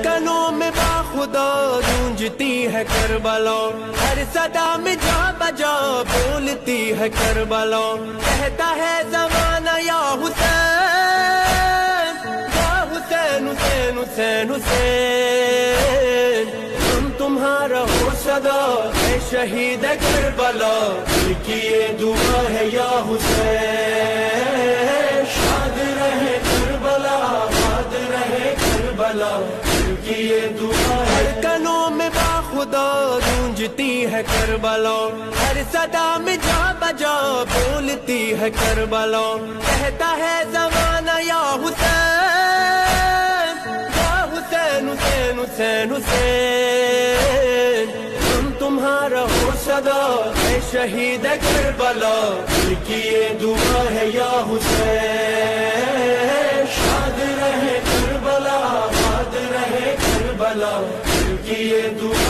دھڑکنوں میں باخدا گونجتی ہے کربلا، ہر صدا میں جا بجا بولتی ہے کربلا، کہتا ہے زمانہ یا حسین، یا حسین حسین حسین حسین، تمہارا ہو صدا اے شہید کربلا، دل کی یہ دعا ہے یا حسین، شاد رہے کربلا باد رہے کربلا، دل کی یہ دعا ہے۔ دھڑکنوں میں باخدا گونجتی ہے کربلا، ہر صدا میں جا بجا بولتی ہے کربلا، کہتا ہے زمانہ یا حسین، یا حسین حسین حسین حسین، تمہارا ہو صدا اے شہید کربلا، دل کی یہ دعا ہے یا حسین، شاد رہے کربلا باد رہے کربلا، دل کی یہ دعا